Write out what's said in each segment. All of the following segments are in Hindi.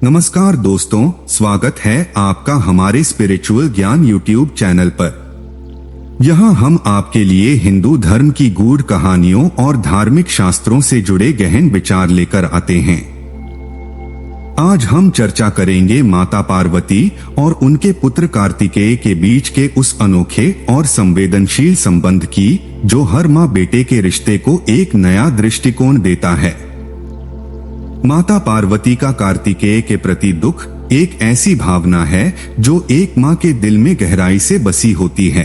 नमस्कार दोस्तों, स्वागत है आपका हमारे स्पिरिचुअल ज्ञान यूट्यूब चैनल पर। यहाँ हम आपके लिए हिंदू धर्म की गूढ़ कहानियों और धार्मिक शास्त्रों से जुड़े गहन विचार लेकर आते हैं। आज हम चर्चा करेंगे माता पार्वती और उनके पुत्र कार्तिकेय के बीच के उस अनोखे और संवेदनशील संबंध की जो हर माँ बेटे के रिश्ते को एक नया दृष्टिकोण देता है। माता पार्वती का कार्तिकेय के प्रति दुख एक ऐसी भावना है जो एक माँ के दिल में गहराई से बसी होती है।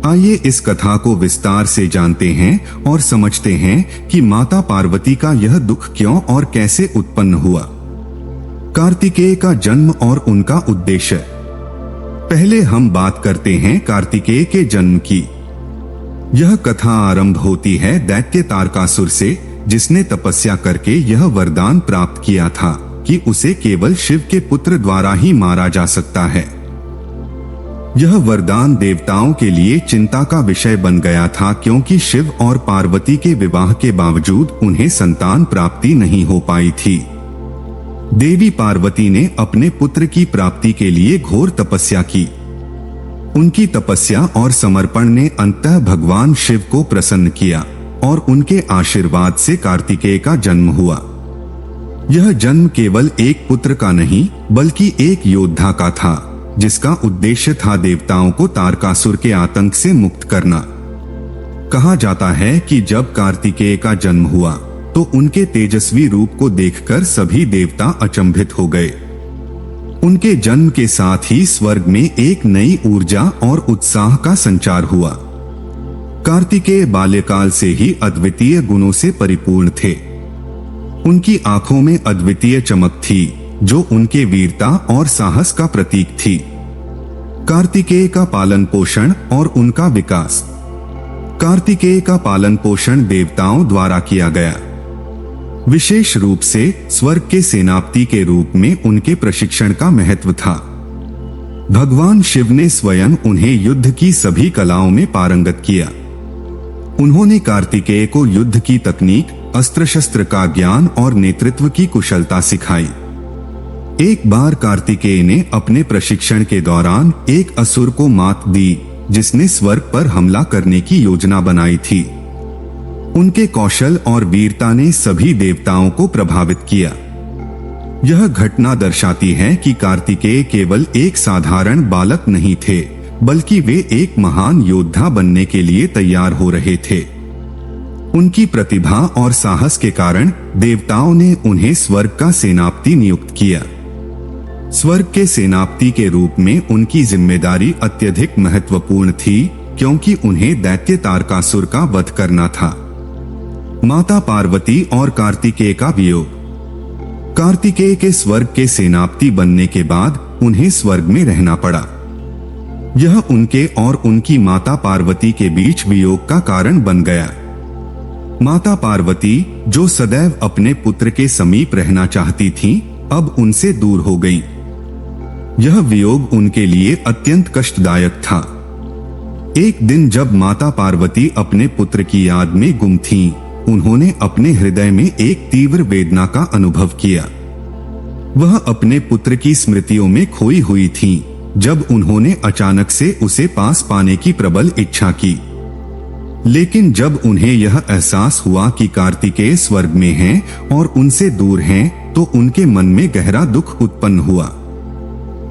आइए इस कथा को विस्तार से जानते हैं और समझते हैं कि माता पार्वती का यह दुख क्यों और कैसे उत्पन्न हुआ। कार्तिकेय का जन्म और उनका उद्देश्य। पहले हम बात करते हैं कार्तिकेय के जन्म की। यह कथा आरंभ होती है दैत्य तारकासुर से, जिसने तपस्या करके यह वरदान प्राप्त किया था कि उसे केवल शिव के पुत्र द्वारा ही मारा जा सकता है। यह वरदान देवताओं के लिए चिंता का विषय बन गया था, क्योंकि शिव और पार्वती के विवाह के बावजूद उन्हें संतान प्राप्ति नहीं हो पाई थी। देवी पार्वती ने अपने पुत्र की प्राप्ति के लिए घोर तपस्या की। उनकी तपस्या और समर्पण ने अंततः भगवान शिव को प्रसन्न किया और उनके आशीर्वाद से कार्तिकेय का जन्म हुआ। यह जन्म केवल एक पुत्र का नहीं बल्कि एक योद्धा का था, जिसका उद्देश्य था देवताओं को तारकासुर के आतंक से मुक्त करना। कहा जाता है कि जब कार्तिकेय का जन्म हुआ तो उनके तेजस्वी रूप को देखकर सभी देवता अचंभित हो गए। उनके जन्म के साथ ही स्वर्ग में एक नई ऊर्जा और उत्साह का संचार हुआ। कार्तिकेय बाल्यकाल से ही अद्वितीय गुणों से परिपूर्ण थे। उनकी आंखों में अद्वितीय चमक थी, जो उनके वीरता और साहस का प्रतीक थी। कार्तिकेय का पालन पोषण और उनका विकास। कार्तिकेय का पालन पोषण देवताओं द्वारा किया गया। विशेष रूप से स्वर्ग के सेनापति के रूप में उनके प्रशिक्षण का महत्व था। भगवान शिव ने स्वयं उन्हें युद्ध की सभी कलाओं में पारंगत किया। उन्होंने कार्तिकेय को युद्ध की तकनीक, अस्त्र शस्त्र का ज्ञान और नेतृत्व की कुशलता सिखाई। एक बार कार्तिकेय ने अपने प्रशिक्षण के दौरान एक असुर को मात दी, जिसने स्वर्ग पर हमला करने की योजना बनाई थी। उनके कौशल और वीरता ने सभी देवताओं को प्रभावित किया। यह घटना दर्शाती है कि कार्तिकेय केवल एक साधारण बालक नहीं थे, बल्कि वे एक महान योद्धा बनने के लिए तैयार हो रहे थे। उनकी प्रतिभा और साहस के कारण देवताओं ने उन्हें स्वर्ग का सेनापति नियुक्त किया। स्वर्ग के सेनापति के रूप में उनकी जिम्मेदारी अत्यधिक महत्वपूर्ण थी, क्योंकि उन्हें दैत्य तारकासुर का वध करना था। माता पार्वती और कार्तिकेय का वियोग। कार्तिकेय के स्वर्ग के सेनापति बनने के बाद उन्हें स्वर्ग में रहना पड़ा। यह उनके और उनकी माता पार्वती के बीच वियोग का कारण बन गया। माता पार्वती, जो सदैव अपने पुत्र के समीप रहना चाहती थीं, अब उनसे दूर हो गईं। यह वियोग उनके लिए अत्यंत कष्टदायक था। एक दिन जब माता पार्वती अपने पुत्र की याद में गुम थीं, उन्होंने अपने हृदय में एक तीव्र वेदना का अनुभव किया। वह अपने पुत्र की स्मृतियों में खोई हुई थीं, जब उन्होंने अचानक से उसे पास पाने की प्रबल इच्छा की। लेकिन जब उन्हें यह एहसास हुआ कि कार्तिकेय स्वर्ग में हैं और उनसे दूर हैं, तो उनके मन में गहरा दुख उत्पन्न हुआ।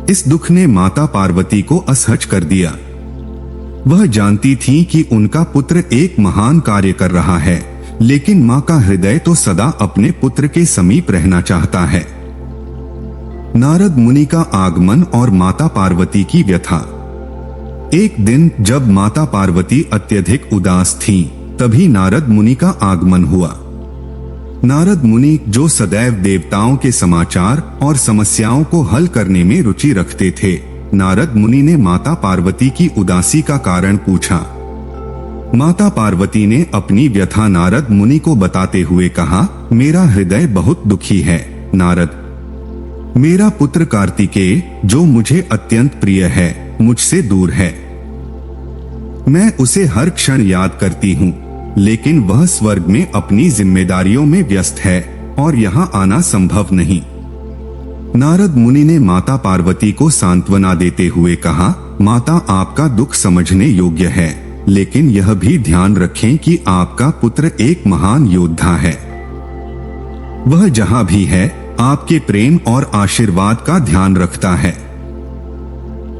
इस दुख ने माता पार्वती को असहज कर दिया। वह जानती थीं कि उनका पुत्र एक महान कार्य कर रहा है, लेकिन माँ का हृदय तो सदा अपने पुत्र के समीप रहना चाहता है। नारद मुनि का आगमन और माता पार्वती की व्यथा। एक दिन जब माता पार्वती अत्यधिक उदास थीं, तभी नारद मुनि का आगमन हुआ। नारद मुनि, जो सदैव देवताओं के समाचार और समस्याओं को हल करने में रुचि रखते थे, नारद मुनि ने माता पार्वती की उदासी का कारण पूछा। माता पार्वती ने अपनी व्यथा नारद मुनि को बताते हुए कहा, मेरा हृदय बहुत दुखी है नारद। मेरा पुत्र कार्तिकेय, जो मुझे अत्यंत प्रिय है, मुझसे दूर है। मैं उसे हर क्षण याद करती हूँ, लेकिन वह स्वर्ग में अपनी जिम्मेदारियों में व्यस्त है और यहाँ आना संभव नहीं। नारद मुनि ने माता पार्वती को सांत्वना देते हुए कहा, माता आपका दुख समझने योग्य है, लेकिन यह भी ध्यान रखें कि आपका पुत्र एक महान योद्धा है। वह जहां भी है आपके प्रेम और आशीर्वाद का ध्यान रखता है।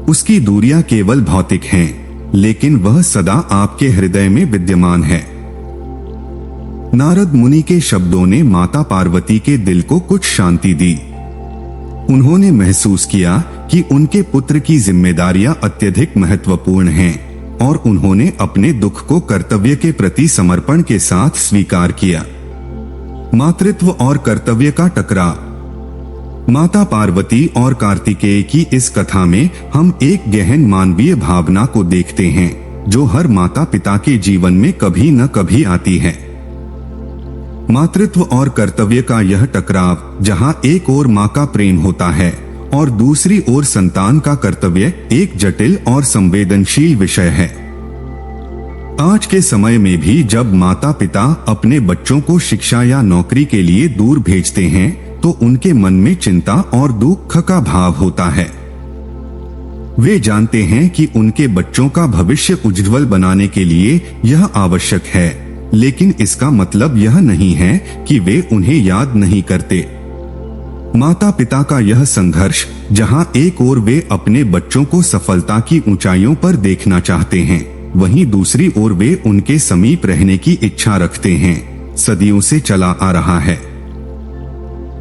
उसकी दूरियां केवल भौतिक हैं, लेकिन वह सदा आपके हृदय में विद्यमान है। नारद मुनि के शब्दों ने माता पार्वती के दिल को कुछ शांति दी। उन्होंने महसूस किया कि उनके पुत्र की जिम्मेदारियां अत्यधिक महत्वपूर्ण हैं और उन्होंने अपने दुख को कर्तव्य के प्रति समर्पण के साथ स्वीकार किया। मातृत्व और कर्तव्य का टकराव। माता पार्वती और कार्तिकेय की इस कथा में हम एक गहन मानवीय भावना को देखते हैं जो हर माता पिता के जीवन में कभी न कभी आती है। मातृत्व और कर्तव्य का यह टकराव, जहां एक ओर मां का प्रेम होता है और दूसरी ओर संतान का कर्तव्य, एक जटिल और संवेदनशील विषय है। आज के समय में भी जब माता पिता अपने बच्चों को शिक्षा या नौकरी के लिए दूर भेजते हैं तो उनके मन में चिंता और दुख का भाव होता है। वे जानते हैं कि उनके बच्चों का भविष्य उज्जवल बनाने के लिए यह आवश्यक है, लेकिन इसका मतलब यह नहीं है कि वे उन्हें याद नहीं करते। माता पिता का यह संघर्ष, जहां एक ओर वे अपने बच्चों को सफलता की ऊंचाइयों पर देखना चाहते हैं, वहीं दूसरी ओर वे उनके समीप रहने की इच्छा रखते हैं, सदियों से चला आ रहा है।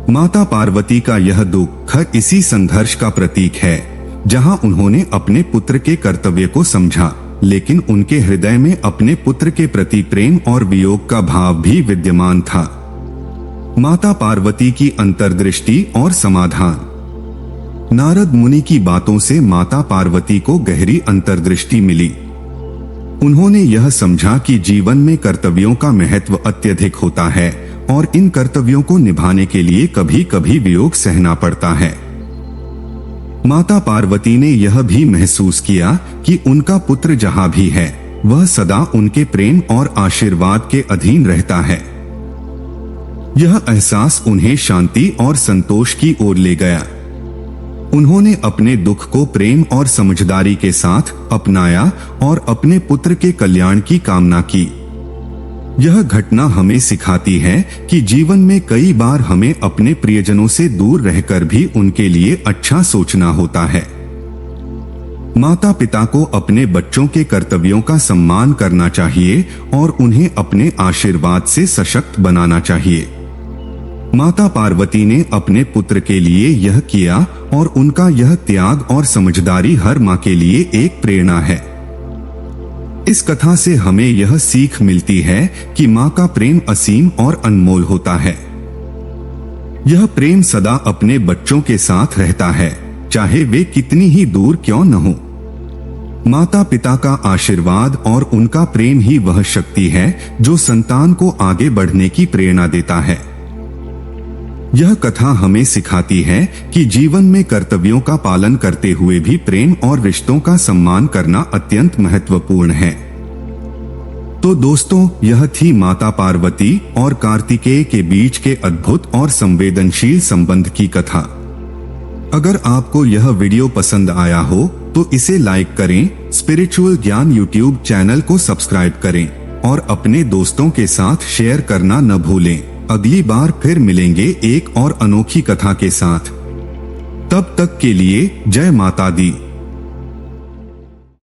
माता पार्वती का यह दुख इसी संघर्ष का प्रतीक है, जहां उन्होंने अपने पुत्र के कर्तव्य को समझा, लेकिन उनके हृदय में अपने पुत्र के प्रति प्रेम और वियोग का भाव भी विद्यमान था। माता पार्वती की अंतर्दृष्टि और समाधान। नारद मुनि की बातों से माता पार्वती को गहरी अंतर्दृष्टि मिली। उन्होंने यह समझा कि जीवन में कर्तव्यों का महत्व अत्यधिक होता है और इन कर्तव्यों को निभाने के लिए कभी कभी वियोग सहना पड़ता है। माता पार्वती ने यह भी महसूस किया कि उनका पुत्र जहां भी है वह सदा उनके प्रेम और आशीर्वाद के अधीन रहता है। यह एहसास उन्हें शांति और संतोष की ओर ले गया। उन्होंने अपने दुख को प्रेम और समझदारी के साथ अपनाया और अपने पुत्र के कल्याण की कामना की। यह घटना हमें सिखाती है कि जीवन में कई बार हमें अपने प्रियजनों से दूर रहकर भी उनके लिए अच्छा सोचना होता है। माता पिता को अपने बच्चों के कर्तव्यों का सम्मान करना चाहिए और उन्हें अपने आशीर्वाद से सशक्त बनाना चाहिए। माता पार्वती ने अपने पुत्र के लिए यह किया और उनका यह त्याग और समझदारी हर मां के लिए एक प्रेरणा है। इस कथा से हमें यह सीख मिलती है कि मां का प्रेम असीम और अनमोल होता है। यह प्रेम सदा अपने बच्चों के साथ रहता है, चाहे वे कितनी ही दूर क्यों न हो। माता पिता का आशीर्वाद और उनका प्रेम ही वह शक्ति है जो संतान को आगे बढ़ने की प्रेरणा देता है। यह कथा हमें सिखाती है कि जीवन में कर्तव्यों का पालन करते हुए भी प्रेम और रिश्तों का सम्मान करना अत्यंत महत्वपूर्ण है। तो दोस्तों, यह थी माता पार्वती और कार्तिकेय के बीच के अद्भुत और संवेदनशील संबंध की कथा। अगर आपको यह वीडियो पसंद आया हो तो इसे लाइक करें, स्पिरिचुअल ज्ञान यूट्यूब चैनल को सब्सक्राइब करें और अपने दोस्तों के साथ शेयर करना न भूलें। अगली बार फिर मिलेंगे एक और अनोखी कथा के साथ। तब तक के लिए जय माता दी।